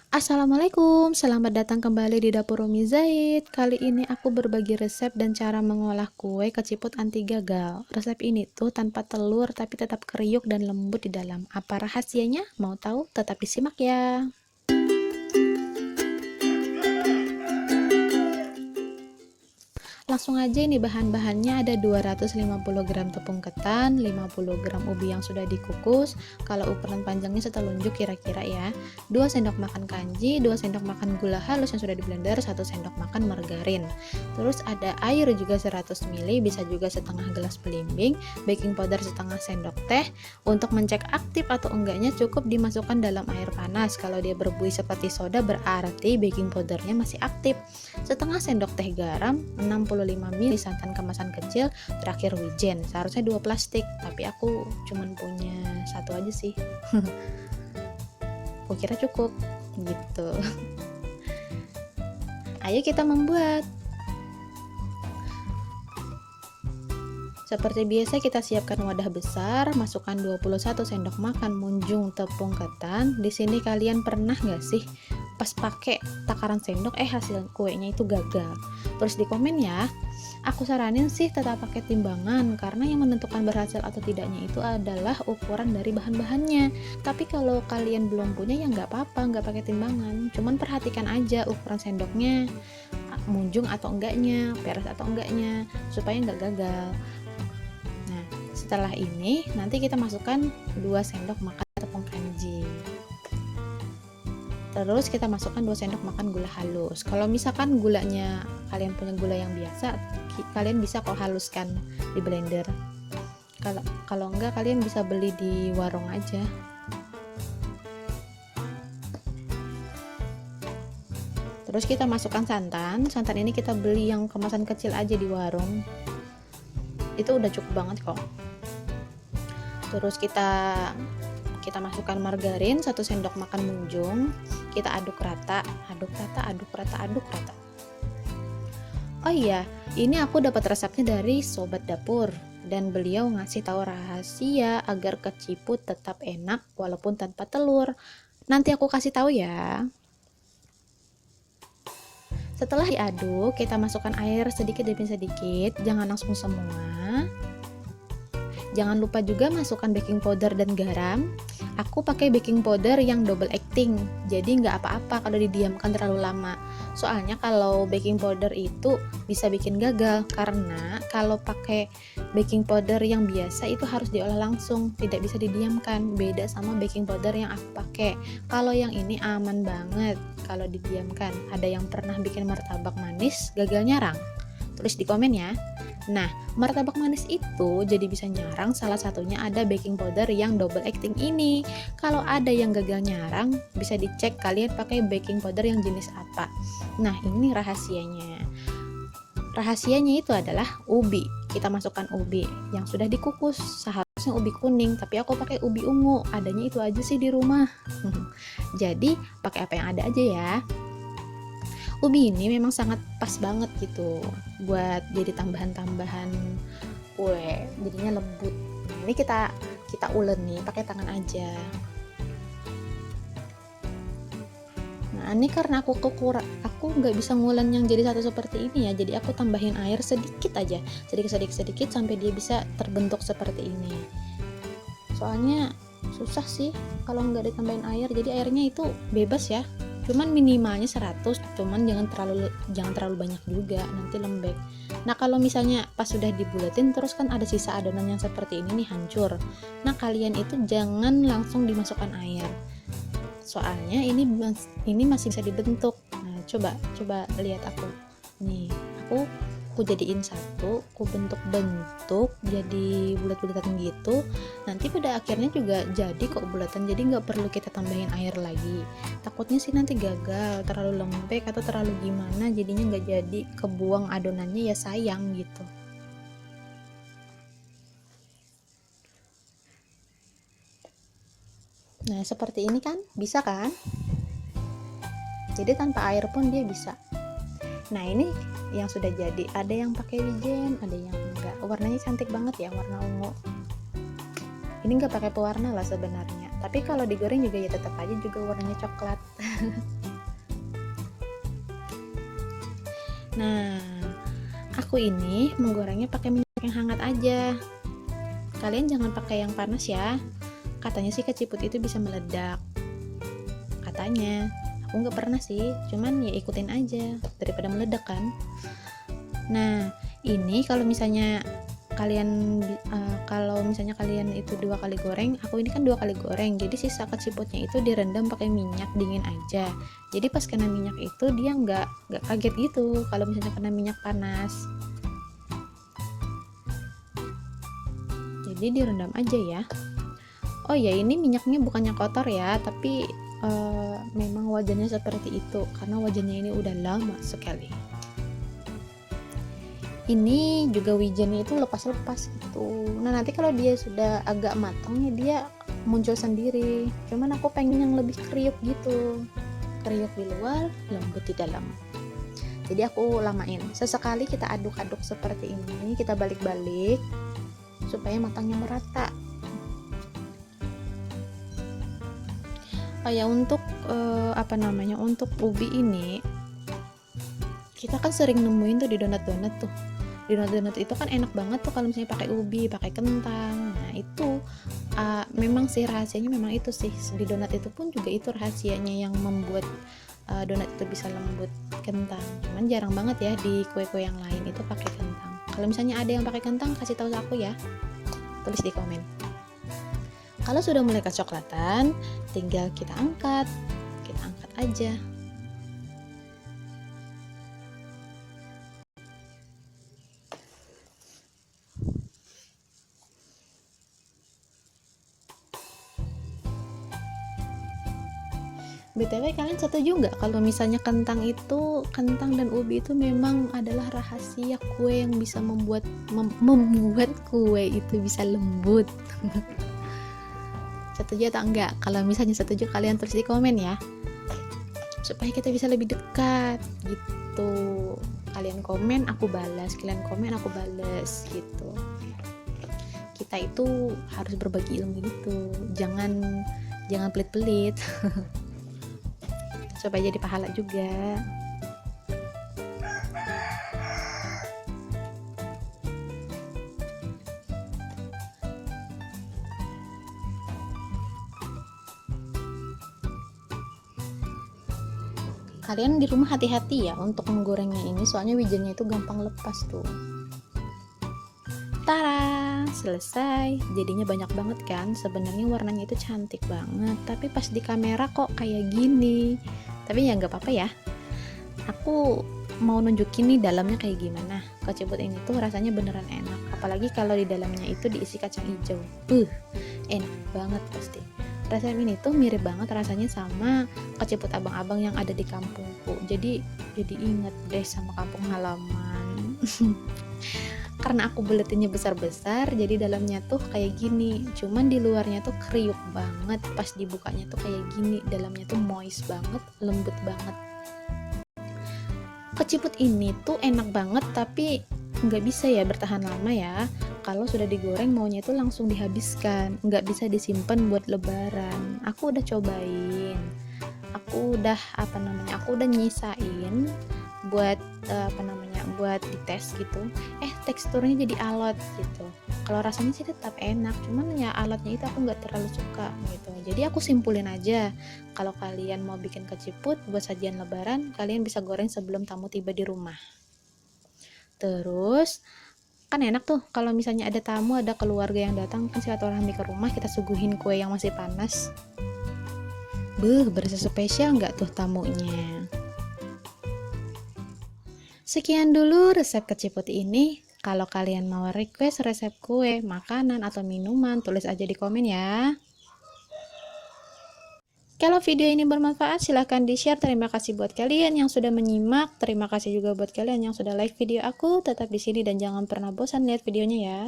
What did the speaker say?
Assalamualaikum, selamat datang kembali di Dapur Umi Zaid. Kali ini aku berbagi resep dan cara mengolah kue keciput anti gagal. Resep ini tuh tanpa telur tapi tetap kriuk dan lembut di dalam. Apa rahasianya? Mau tahu? Tetap disimak ya. Langsung aja ini bahan-bahannya ada 250 gram tepung ketan, 50 gram ubi yang sudah dikukus. Kalau ukuran panjangnya setelunjuk kira-kira ya. 2 sendok makan kanji, 2 sendok makan gula halus yang sudah di blender, 1 sendok makan margarin. Terus ada air juga 100 ml, bisa juga setengah gelas belimbing, baking powder setengah sendok teh. Untuk mencek aktif atau enggaknya cukup dimasukkan dalam air panas. Kalau dia berbuih seperti soda berarti baking powdernya masih aktif. Setengah sendok teh garam, 65 ml santan kemasan kecil, terakhir wijen. Seharusnya 2 plastik, tapi aku cuman punya satu aja sih. Aku kira cukup gitu. Ayo kita membuat. Seperti biasa kita siapkan wadah besar, masukkan 21 sendok makan munjung tepung ketan. Di sini kalian pernah nggak sih pas pakai takaran sendok hasil kuenya itu gagal? Terus di komen ya. Aku saranin sih tetap pakai timbangan karena yang menentukan berhasil atau tidaknya itu adalah ukuran dari bahan-bahannya. Tapi kalau kalian belum punya ya nggak apa-apa, nggak pakai timbangan. Cuman perhatikan aja ukuran sendoknya munjung atau enggaknya, peres atau enggaknya, supaya nggak gagal. Nah, setelah ini nanti kita masukkan 2 sendok makan tepung kanji. Terus kita masukkan 2 sendok makan gula halus. Kalau misalkan gulanya kalian punya gula yang biasa, kalian bisa kok haluskan di blender. Kalau enggak kalian bisa beli di warung aja. Terus kita masukkan santan. Santan ini kita beli yang kemasan kecil aja di warung. Itu udah cukup banget kok. Terus kita masukkan margarin 1 sendok makan munjung. Kita aduk rata. Oh iya, ini aku dapat resepnya dari sobat dapur dan beliau ngasih tahu rahasia agar keciput tetap enak walaupun tanpa telur. Nanti aku kasih tahu ya. Setelah diaduk, kita masukkan air sedikit demi sedikit, jangan langsung semua. Jangan lupa juga masukkan baking powder dan garam. Aku pakai baking powder yang double acting, jadi nggak apa-apa kalau didiamkan terlalu lama. Soalnya kalau baking powder itu bisa bikin gagal, karena kalau pakai baking powder yang biasa itu harus diolah langsung, tidak bisa didiamkan. Beda sama baking powder yang aku pakai. Kalau yang ini aman banget kalau didiamkan. Ada yang pernah bikin martabak manis gagal nyarang? Tulis di komen ya. Nah, martabak manis itu jadi bisa nyarang, salah satunya ada baking powder yang double acting ini. Kalau ada yang gagal nyarang, bisa dicek kalian pakai baking powder yang jenis apa. Nah, ini rahasianya. Rahasianya itu adalah ubi. Kita masukkan ubi yang sudah dikukus. Seharusnya ubi kuning, tapi aku pakai ubi ungu. Adanya itu aja sih di rumah. Jadi, pakai apa yang ada aja ya. Ubi ini memang sangat pas banget gitu buat jadi tambahan-tambahan kue, jadinya lembut. Ini kita ulen nih pakai tangan aja. Nah, ini karena aku nggak bisa ngulen yang jadi satu seperti ini ya, jadi aku tambahin air sedikit aja, sedikit sampai dia bisa terbentuk seperti ini. Soalnya susah sih kalau nggak ditambahin air, jadi airnya itu bebas ya. Cuman minimalnya 100, cuman jangan terlalu banyak juga, nanti lembek. Nah, kalau misalnya pas sudah dibulatin terus kan ada sisa adonan yang seperti ini nih hancur. Nah, kalian itu jangan langsung dimasukkan air. Soalnya ini masih bisa dibentuk. Nah, coba lihat aku. Nih, aku jadiin satu, aku bentuk jadi bulat-bulatan gitu. Nanti pada akhirnya juga jadi kok bulatan, jadi nggak perlu kita tambahin air lagi. Takutnya sih nanti gagal, terlalu lembek atau terlalu gimana, jadinya nggak jadi, kebuang adonannya ya sayang gitu. Nah, seperti ini kan, bisa kan? Jadi tanpa air pun dia bisa. Nah, ini yang sudah jadi, ada yang pakai wijen, ada yang enggak. Warnanya cantik banget ya, warna ungu. Ini enggak pakai pewarna lah sebenarnya. Tapi kalau digoreng juga ya tetap aja juga warnanya coklat. Nah, aku ini menggorengnya pakai minyak yang hangat aja. Kalian jangan pakai yang panas ya. Katanya sih keciput itu bisa meledak. Katanya. Aku nggak pernah sih, cuman ya ikutin aja daripada meledak kan. Nah, ini kalau misalnya kalian itu 2 kali goreng, aku ini kan 2 kali goreng, jadi sisa keciputnya itu direndam pakai minyak dingin aja. Jadi pas kena minyak itu dia nggak kaget gitu kalau misalnya kena minyak panas. Jadi direndam aja ya. Oh ya, ini minyaknya bukannya kotor ya, tapi memang wajannya seperti itu karena wajannya ini udah lama sekali. Ini juga wijennya itu lepas-lepas gitu. Nah, nanti kalau dia sudah agak matang ya dia muncul sendiri. Cuman aku pengen yang lebih kriuk gitu. Kriuk di luar, lembut di dalam. Jadi aku lamain. Sesekali kita aduk-aduk seperti ini, kita balik-balik supaya matangnya merata. Oh ya, untuk untuk ubi ini kita kan sering nemuin tuh di donat-donat tuh. Di donat-donat itu kan enak banget tuh kalau misalnya pakai ubi, pakai kentang. Nah, itu memang sih rahasianya memang itu sih. Di donat itu pun juga itu rahasianya yang membuat donat itu bisa lembut, kentang. Cuman jarang banget ya di kue-kue yang lain itu pakai kentang. Kalau misalnya ada yang pakai kentang, kasih tahu aku ya. Tulis di komen. Kalau sudah mulai kecoklatan, tinggal kita angkat aja. BTW kalian setuju nggak kalau misalnya kentang dan ubi itu memang adalah rahasia kue yang bisa membuat kue itu bisa lembut? Setuju atau enggak? Kalau misalnya setuju, kalian tulis di komen ya, supaya kita bisa lebih dekat gitu. Kalian komen aku balas, gitu. Kita itu harus berbagi ilmu gitu, jangan pelit-pelit. Supaya jadi pahala juga. Kalian di rumah hati-hati ya untuk menggorengnya ini, soalnya wijennya itu gampang lepas tuh. Tara, selesai. Jadinya banyak banget kan. Sebenarnya warnanya itu cantik banget, tapi pas di kamera kok kayak gini. Tapi ya nggak apa-apa ya. Aku mau nunjukin nih dalamnya kayak gimana. Keciput ini tuh rasanya beneran enak. Apalagi kalau di dalamnya itu diisi kacang hijau. Enak banget pasti. Resep ini tuh mirip banget rasanya sama keciput abang-abang yang ada di kampungku. Jadi inget deh sama kampung halaman. Karena aku buletinnya besar-besar, jadi dalamnya tuh kayak gini. Cuman di luarnya tuh kriuk banget, pas dibukanya tuh kayak gini. Dalamnya tuh moist banget, lembut banget. Keciput ini tuh enak banget, tapi nggak bisa ya bertahan lama ya. Kalau sudah digoreng maunya itu langsung dihabiskan, nggak bisa disimpan buat lebaran. Aku udah cobain, aku udah nyisain buat buat dites gitu. Teksturnya jadi alot gitu. Kalau rasanya sih tetap enak, cuman ya alotnya itu aku nggak terlalu suka gitu. Jadi aku simpulin aja, kalau kalian mau bikin keciput buat sajian lebaran, kalian bisa goreng sebelum tamu tiba di rumah. Terus kan enak tuh kalau misalnya ada tamu, ada keluarga yang datang, kan silaturahmi ke rumah, kita suguhin kue yang masih panas. Berasa spesial nggak tuh tamunya? Sekian dulu resep keciput ini. Kalau kalian mau request resep kue, makanan, atau minuman, tulis aja di komen ya. Kalau video ini bermanfaat, silahkan di-share. Terima kasih buat kalian yang sudah menyimak. Terima kasih juga buat kalian yang sudah like video aku. Tetap di sini dan jangan pernah bosan lihat videonya ya.